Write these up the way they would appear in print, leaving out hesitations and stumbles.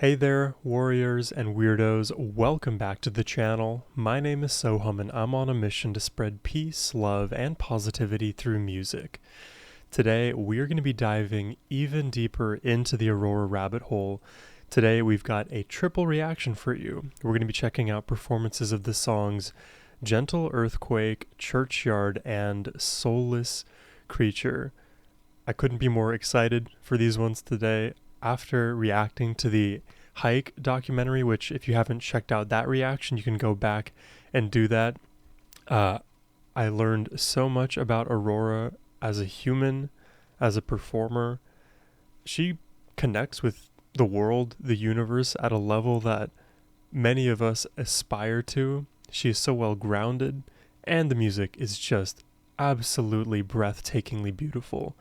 Hey there, warriors and weirdos, welcome back to the channel. My name is Sohum and I'm on a mission to spread peace, love, and positivity through music. Today, we're going to be diving even deeper into the AURORA rabbit hole. Today, we've got a triple reaction for you. We're going to be checking out performances of the songs Gentle Earthquake, Churchyard, and Soulless Creature. I couldn't be more excited for these ones today. After reacting to the Hike documentary, which if you haven't checked out that reaction, you can go back and do that. I learned so much about AURORA as a human, as a performer. She connects with the world, the universe at a level that many of us aspire to. She is so well grounded, and the music is just absolutely breathtakingly beautiful.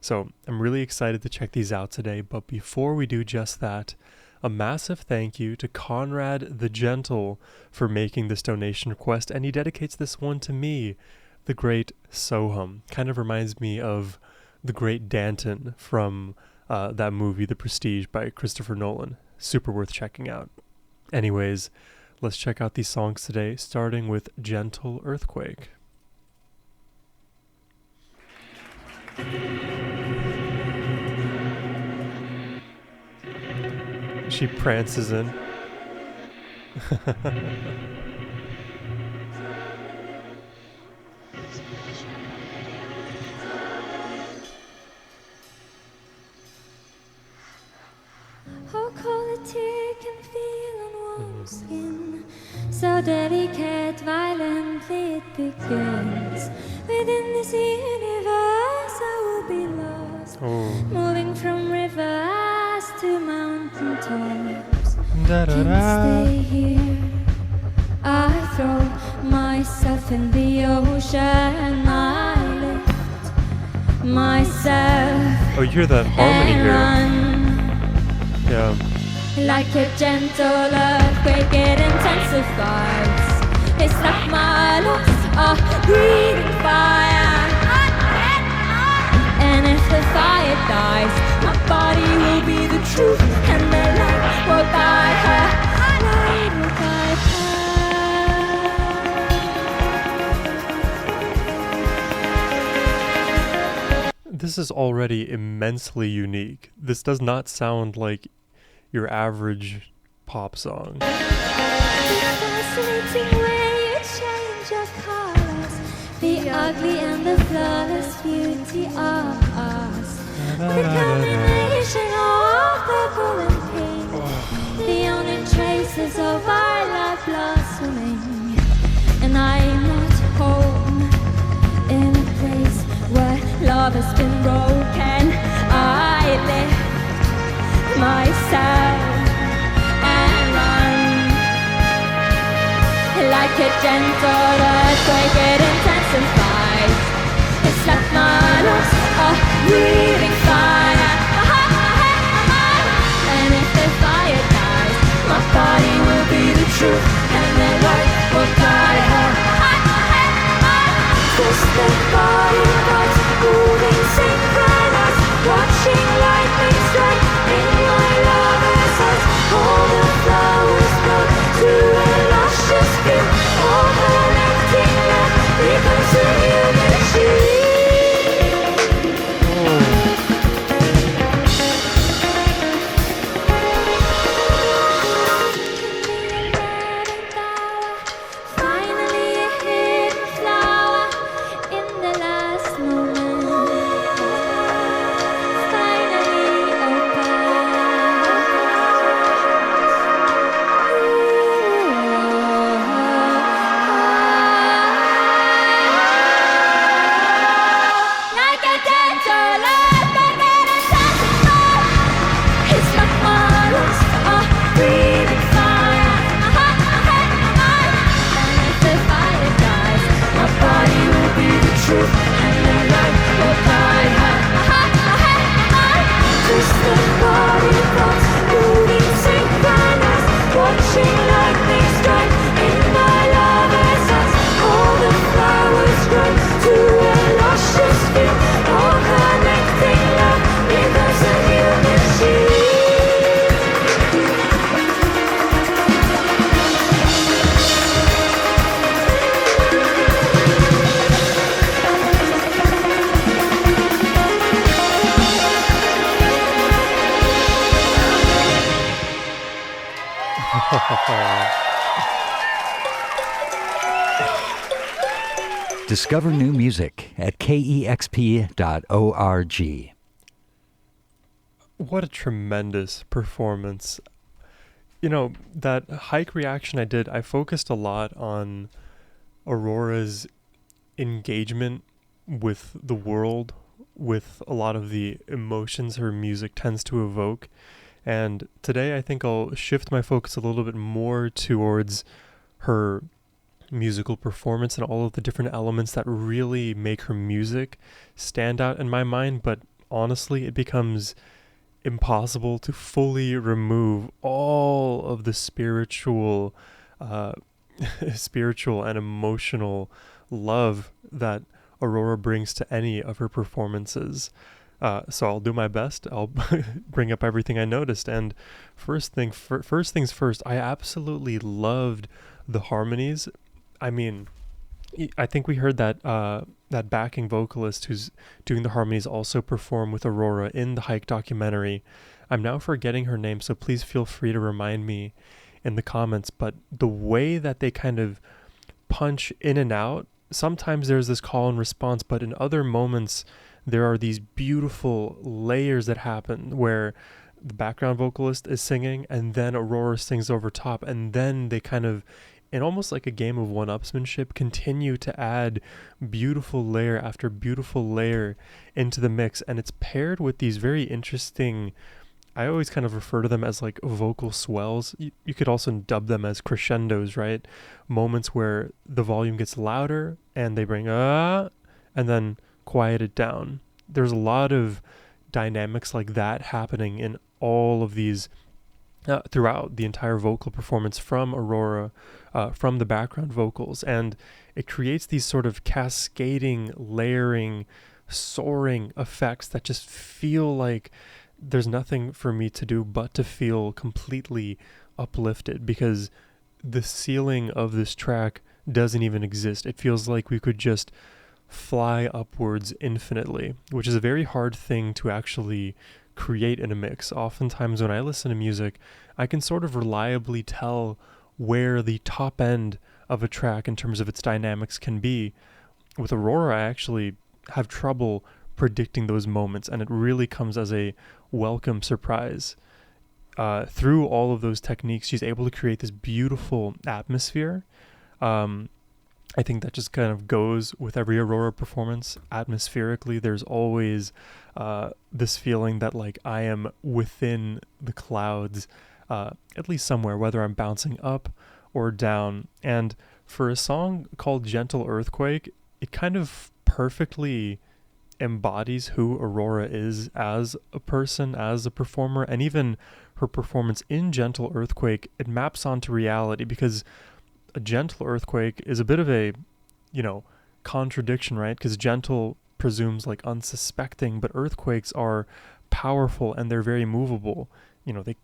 So I'm really excited to check these out today, but before we do just that, a massive thank you to Conrad the Gentle for making this donation request, and he dedicates this one to me, the great Sohum. Kind of reminds me of the great Danton from that movie, The Prestige by Christopher Nolan. Super worth checking out. Anyways, let's check out these songs today, starting with Gentle Earthquake. She prances in. How cold a tear can feel on warm skin, so delicate, violently it begins. Within this universe I will be lost, moving from rivers to mountain tops. Can't stay here. I throw myself in the ocean. I lift myself. Oh, you hear that harmony here? Yeah. Like a gentle earthquake, it intensifies. It's like my lungs are breathing fire. And if the fire dies, my body will be the truth, and the light will guide her. Light will guide her. This is already immensely unique. This does not sound like your average pop song. The fascinating way you change your colors, the ugly and the flawless beauty of us. The combination of purple and pink, the only traces of our love blossoming. And I'm not home in a place where love has been broken. I lift myself and run. Like a gentle earthquake, it intensifies. It's like my lungs are breathing fire. And if the fire dies, my body will be the truth, and the light will guide her. Twisted body parts moving synchronized, watching lightning strike in my lover's eyes. All the flowers blow to a luscious view. All connecting love becomes a new machine. Discover new music at kexp.org. What a tremendous performance. You know, that hike reaction I did, I focused a lot on Aurora's engagement with the world, with a lot of the emotions her music tends to evoke. And today I think I'll shift my focus a little bit more towards her musical performance and all of the different elements that really make her music stand out in my mind. But honestly, it becomes impossible to fully remove all of the spiritual spiritual and emotional love that Aurora brings to any of her performances. So I'll do my best. I'll bring up everything I noticed. And first things first, I absolutely loved the harmonies. I mean, I think we heard that that backing vocalist who's doing the harmonies also perform with Aurora in the Hike documentary. I'm now forgetting her name, so please feel free to remind me in the comments. But the way that they kind of punch in and out, sometimes there's this call and response, but in other moments there are these beautiful layers that happen where the background vocalist is singing and then Aurora sings over top, and then they kind of, in almost like a game of one-upsmanship, continue to add beautiful layer after beautiful layer into the mix. And it's paired with these very interesting, I always kind of refer to them as like vocal swells. You could also dub them as crescendos, right? Moments where the volume gets louder and they bring and then quiet it down. There's a lot of dynamics like that happening in all of these throughout the entire vocal performance from Aurora, from the background vocals. And it creates these sort of cascading, layering, soaring effects that just feel like there's nothing for me to do but to feel completely uplifted, because the ceiling of this track doesn't even exist. It feels like we could just fly upwards infinitely, which is a very hard thing to actually create in a mix. Oftentimes when I listen to music, I can sort of reliably tell where the top end of a track in terms of its dynamics can be. With Aurora, I actually have trouble predicting those moments, and it really comes as a welcome surprise. Through all of those techniques, she's able to create this beautiful atmosphere. I think that just kind of goes with every Aurora performance. Atmospherically, there's always this feeling that like I am within the clouds, at least somewhere, whether I'm bouncing up or down. And for a song called Gentle Earthquake, it kind of perfectly embodies who Aurora is as a person, as a performer, and even her performance in Gentle Earthquake, it maps onto reality, because a gentle earthquake is a bit of a, contradiction, right? Because gentle presumes like unsuspecting, but earthquakes are powerful and they're very movable. They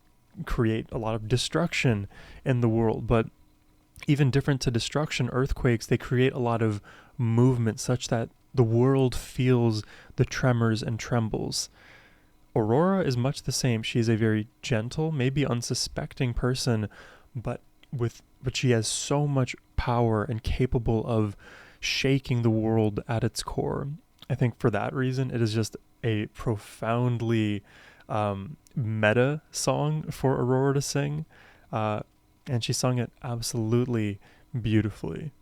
create a lot of destruction in the world, but even different to destruction, earthquakes, they create a lot of movement such that the world feels the tremors and trembles. Aurora is much the same. She is a very gentle, maybe unsuspecting person, but she has so much power and capable of shaking the world at its core. I think for that reason, it is just a profoundly meta song for Aurora to sing. And she sung it absolutely beautifully.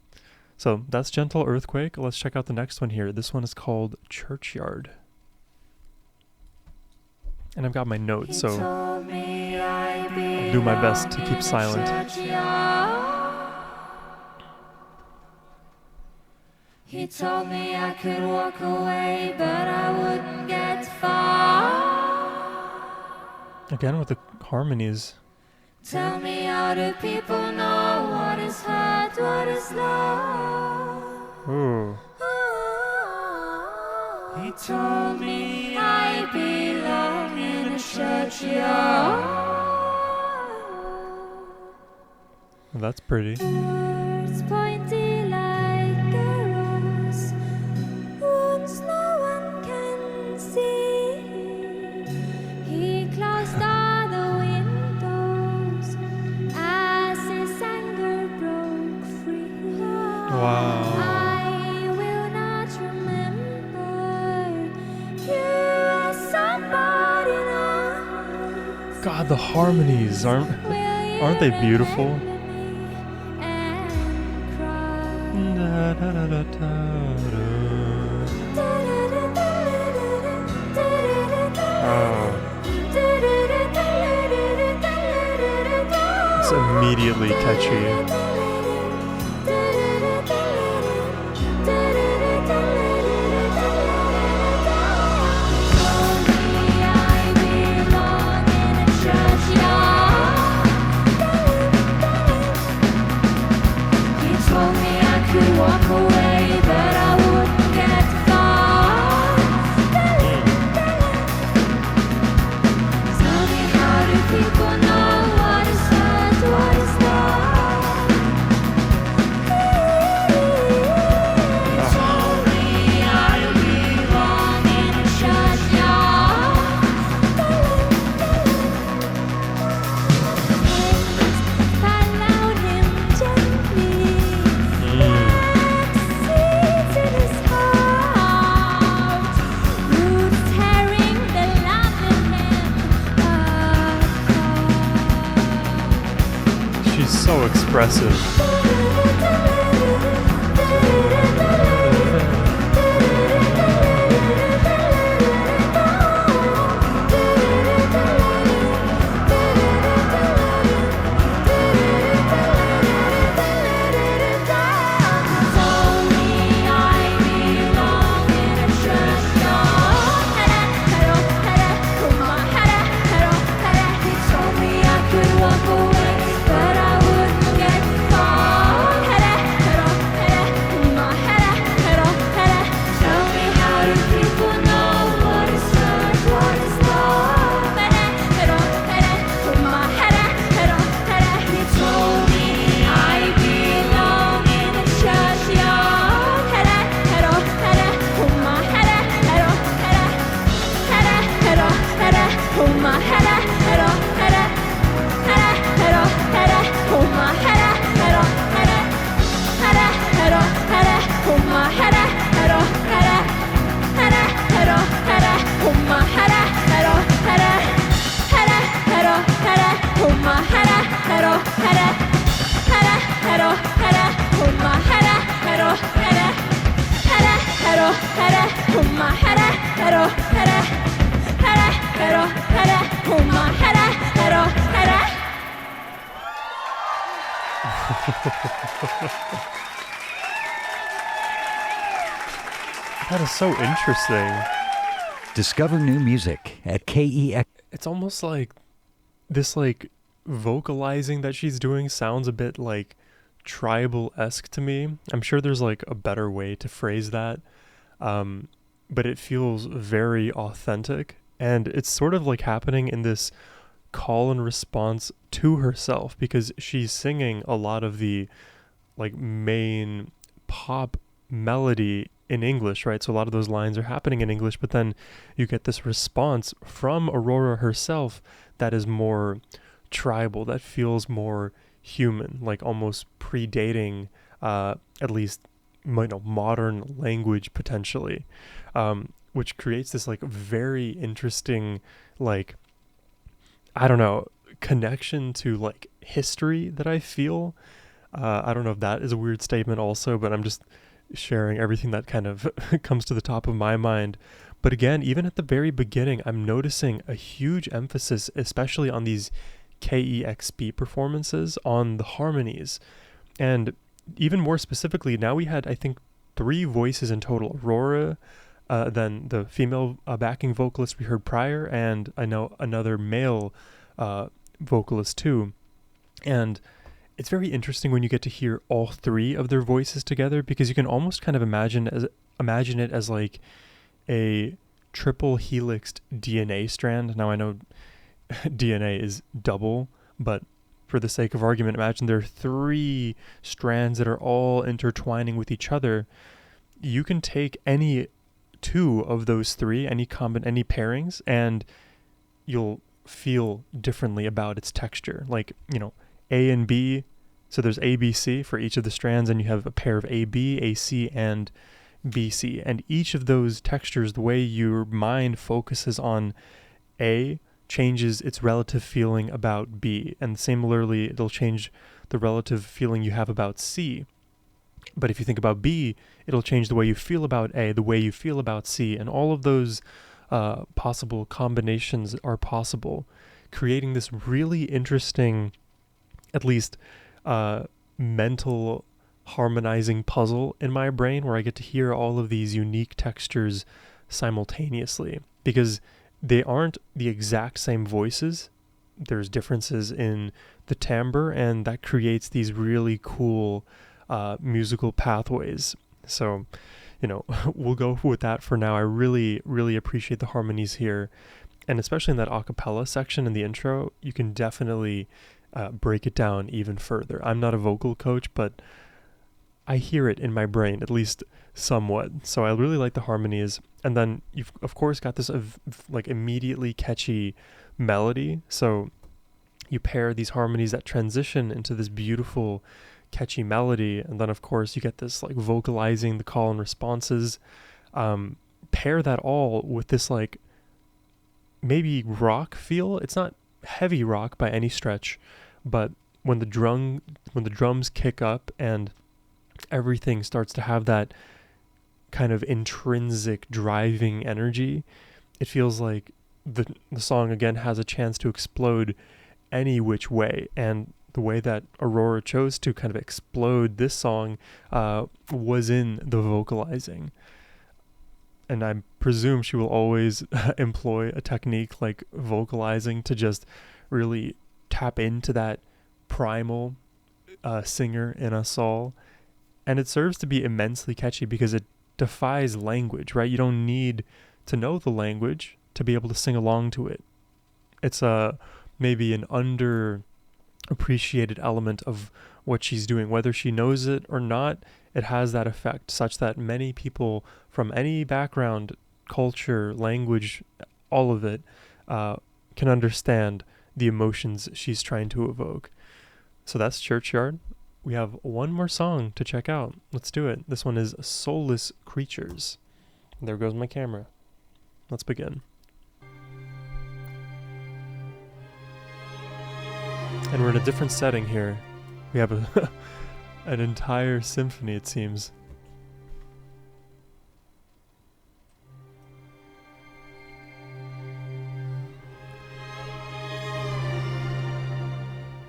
So that's Gentle Earthquake. Let's check out the next one here. This one is called Churchyard. And I've got my notes, so I'll do my best to keep silent. He told me I could walk away, but I wouldn't get far. Again with the harmonies. Tell me, how do people know what is hurt, what is love? Ooh. He told me I belong in a churchyard. That's pretty. Words pointy like a rose, wounds no one can see. He closed all the windows Wow. I will not remember you as somebody else. God, the harmonies aren't they beautiful? Da, da, da, da, da, Oh, it's immediately catchy. Walk away, but I wouldn't get far. Tell me, how do people know what is right, what is not? You told me I belong in a churchyard. Followed him gently. Seeds in his heart, roots tearing the love in him apart. She's so expressive. That is so interesting. Discover new music at KEX. It's almost like this like vocalizing that she's doing sounds a bit like tribal-esque to me. I'm sure there's like a better way to phrase that. But it feels very authentic, and it's sort of like happening in this call and response to herself, because she's singing a lot of the like main pop melody in English, right? So a lot of those lines are happening in English, but then you get this response from Aurora herself that is more tribal, that feels more human, like almost predating at least modern language potentially, which creates this like very interesting, like, I don't know, connection to like history that I feel. I don't know if that is a weird statement also, but I'm just sharing everything that kind of comes to the top of my mind. But again, even at the very beginning, I'm noticing a huge emphasis, especially on these KEXP performances, on the harmonies. And even more specifically, now we had, I think, 3 voices in total. Aurora, then the female backing vocalist we heard prior, and I know another male vocalist too. And it's very interesting when you get to hear all 3 of their voices together, because you can almost kind of imagine it as like a triple helixed DNA strand. Now I know DNA is double, but for the sake of argument, imagine there are 3 strands that are all intertwining with each other. You can take any 2 of those 3, any pairings, and you'll feel differently about its texture. Like, A and B So there's ABC for each of the strands, and you have a pair of AB, AC, and BC. And each of those textures, the way your mind focuses on A, changes its relative feeling about B. And similarly, it'll change the relative feeling you have about C. But if you think about B, it'll change the way you feel about A, the way you feel about C. And all of those possible combinations are possible, creating this really interesting, at least mental harmonizing puzzle in my brain, where I get to hear all of these unique textures simultaneously, because they aren't the exact same voices. There's differences in the timbre, and that creates these really cool musical pathways. So, we'll go with that for now. I really, really appreciate the harmonies here. And especially in that a cappella section in the intro, you can definitely break it down even further. I'm not a vocal coach, but I hear it in my brain, at least somewhat. So I really like the harmonies. And then you've, of course, got this like immediately catchy melody. So you pair these harmonies that transition into this beautiful catchy melody. And then, of course, you get this like vocalizing the call and responses. Pair that all with this like maybe rock feel. It's not heavy rock by any stretch, but when the drums kick up and everything starts to have that kind of intrinsic driving energy, it feels like the song again has a chance to explode any which way. And the way that Aurora chose to kind of explode this song was in the vocalizing. And I presume she will always employ a technique like vocalizing to just really tap into that primal singer in us all. And it serves to be immensely catchy because it defies language, right? You don't need to know the language to be able to sing along to it. It's maybe an underappreciated element of what she's doing. Whether she knows it or not, it has that effect, such that many people from any background, culture, language, all of it, can understand the emotions she's trying to evoke. So that's Churchyard. We have one more song to check out. Let's do it. This one is Soulless Creatures. There goes my camera. Let's begin. And we're in a different setting here. We have an entire symphony, it seems.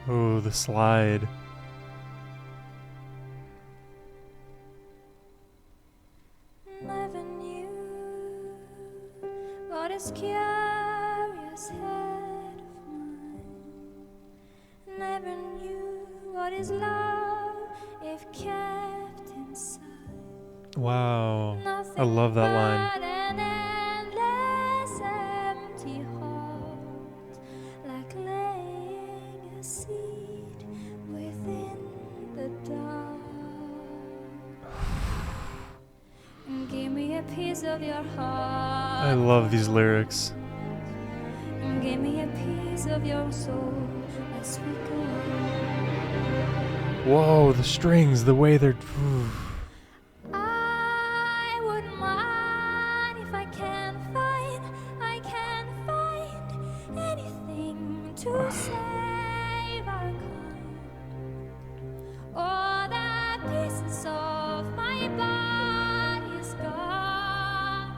Oh, the slide. Never knew what is curious head of mine. Never knew what is love if kept inside. Wow. Nothing I love that line. but an endless empty heart, like laying a seed within the dark. Give me a piece of your heart. I love these lyrics. Give me a piece of your soul as we go. Whoa, the strings, the way they're... I wouldn't mind if I can't find anything to save our kind. All the pieces of my body's gone.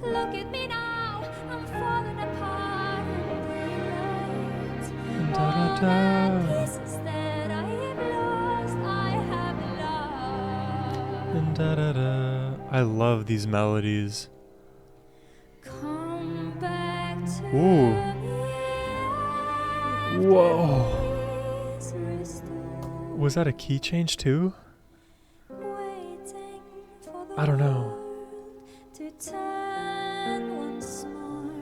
Look at me now, I'm falling apart in daylight. All the pieces that I have lost, I have lost. And da-da-da. I love these melodies. Come back to Ooh. me. Whoa. Please restore. Was that a key change too? Waiting for the I don't know. world to turn once more,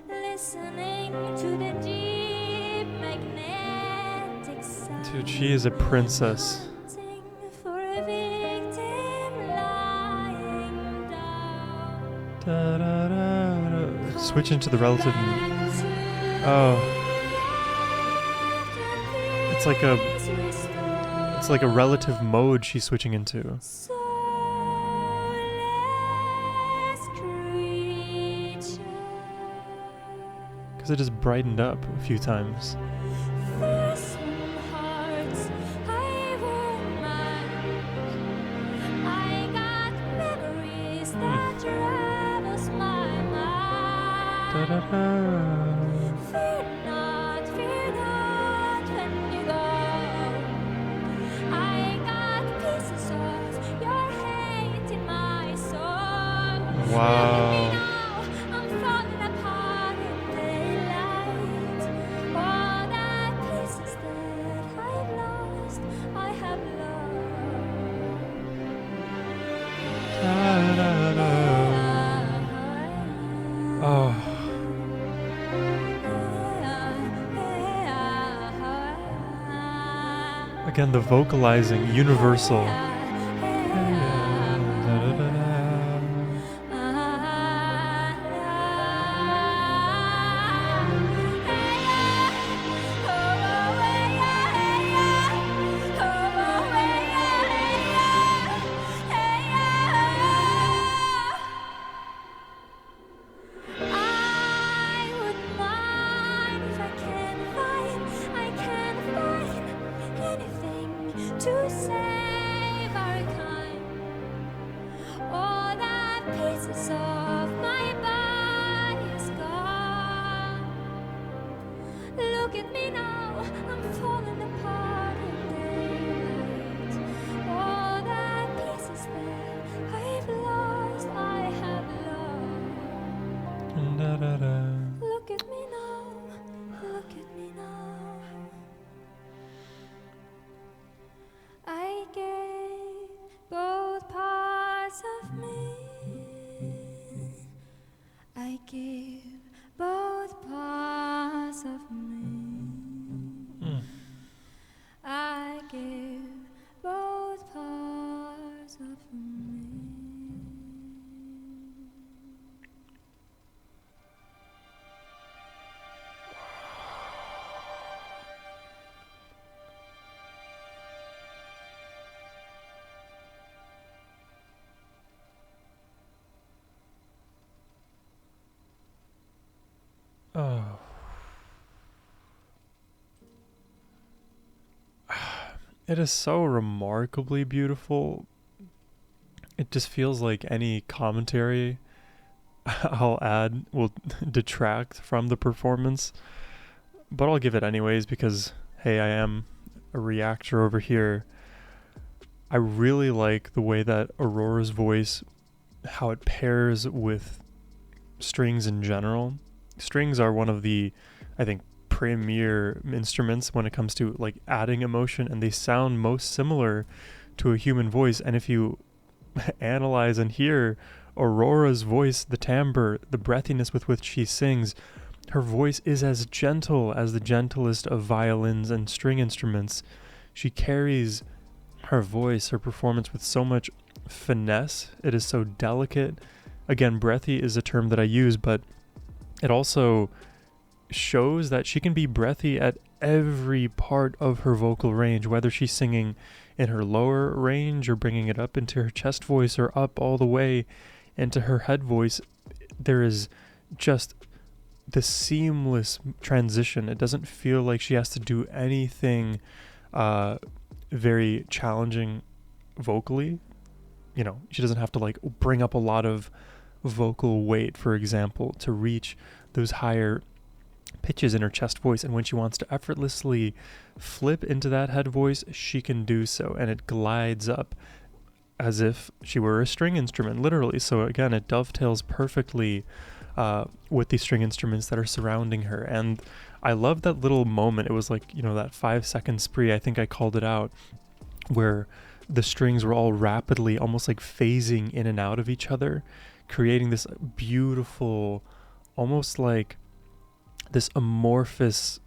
listening to the deep magnetic sound. Dude, she is a princess. Hunting for a victim lying down. Da-da-da-da. Switch into the relative. Oh, it's it's like a relative mode she's switching into. Because it just brightened up a few times. Fear not when you go. I got pieces of your hate in my soul. Wow. I'm falling apart in daylight. All the pieces that I've lost, I have lost. Oh. Again, the vocalizing, universal. To save our kind, all the pieces of my body is gone. Look at me now, I'm falling apart in daylight. All the pieces that I've lost, I have lost. Look at me now, look at me now. I gave both parts of me. I gave both parts of me. I gave both parts of me. Oh. It is so remarkably beautiful. It just feels like any commentary I'll add will detract from the performance. But I'll give it anyways because, hey, I am a reactor over here. I really like the way that Aurora's voice, how it pairs with strings in general. Strings are one of the, I think, premier instruments when it comes to like adding emotion, and they sound most similar to a human voice. And if you analyze and hear Aurora's voice, the timbre, the breathiness with which she sings, her voice is as gentle as the gentlest of violins and string instruments. She carries her voice, her performance with so much finesse. It is so delicate. Again, breathy is a term that I use, but it also shows that she can be breathy at every part of her vocal range, whether she's singing in her lower range or bringing it up into her chest voice or up all the way into her head voice. There is just the seamless transition. It doesn't feel like she has to do anything very challenging vocally. You know, she doesn't have to like bring up a lot of vocal weight, for example, to reach those higher pitches in her chest voice. And when she wants to effortlessly flip into that head voice, she can do so, and it glides up as if she were a string instrument, literally. So again, it dovetails perfectly with the string instruments that are surrounding her. And I love that little moment. It was like, you know, that 5-second spree, I think I called it out, where the strings were all rapidly almost like phasing in and out of each other, creating this beautiful, almost like this amorphous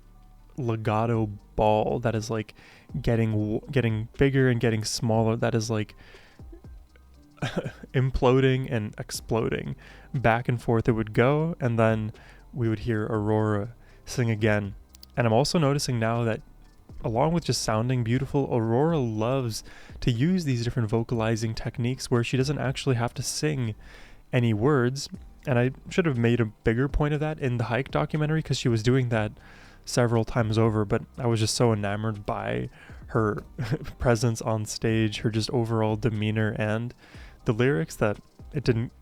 legato ball that is like getting bigger and getting smaller, that is like imploding and exploding. Back and forth it would go, and then we would hear Aurora sing again. And I'm also noticing now that along with just sounding beautiful, Aurora loves to use these different vocalizing techniques where she doesn't actually have to sing any words. And I should have made a bigger point of that in the Hike documentary, because she was doing that several times over, but I was just so enamored by her presence on stage, her just overall demeanor and the lyrics, that it didn't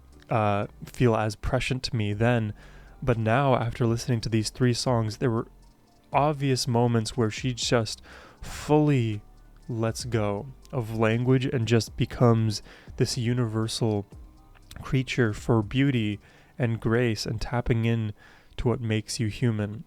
feel as prescient to me then. But now, after listening to these 3 songs, there were obvious moments where she just fully lets go of language and just becomes this universal creature for beauty and grace and tapping in to what makes you human.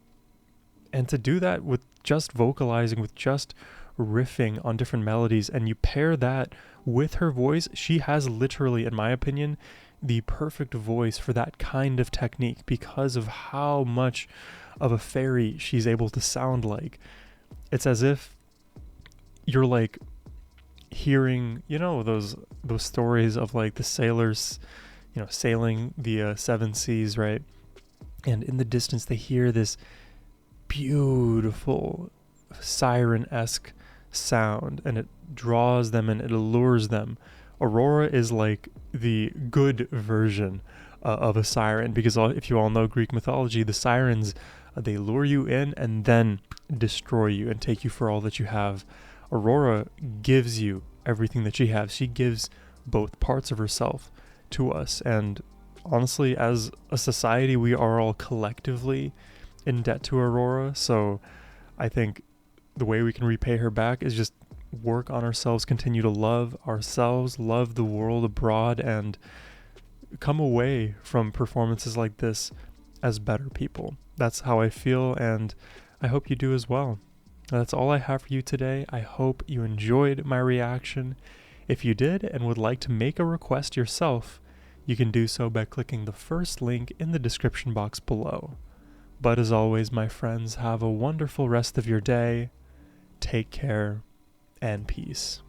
And to do that with just vocalizing, with just riffing on different melodies, and you pair that with her voice, she has literally, in my opinion, the perfect voice for that kind of technique, because of how much of a fairy she's able to sound like. It's as if you're like hearing, those stories of like the sailors, sailing the 7 seas, right? And in the distance they hear this beautiful siren-esque sound, and it draws them and it allures them. Aurora is like the good version of a siren, because if you all know Greek mythology, the sirens, they lure you in and then destroy you and take you for all that you have. Aurora gives you everything that she has. She gives both parts of herself to us, and honestly, as a society, we are all collectively in debt to Aurora. So I think the way we can repay her back is just work on ourselves, continue to love ourselves, love the world abroad, and come away from performances like this as better people. That's how I feel, and I hope you do as well. That's all I have for you today. I hope you enjoyed my reaction. If you did and would like to make a request yourself, you can do so by clicking the first link in the description box below. But as always, my friends, have a wonderful rest of your day. Take care and peace.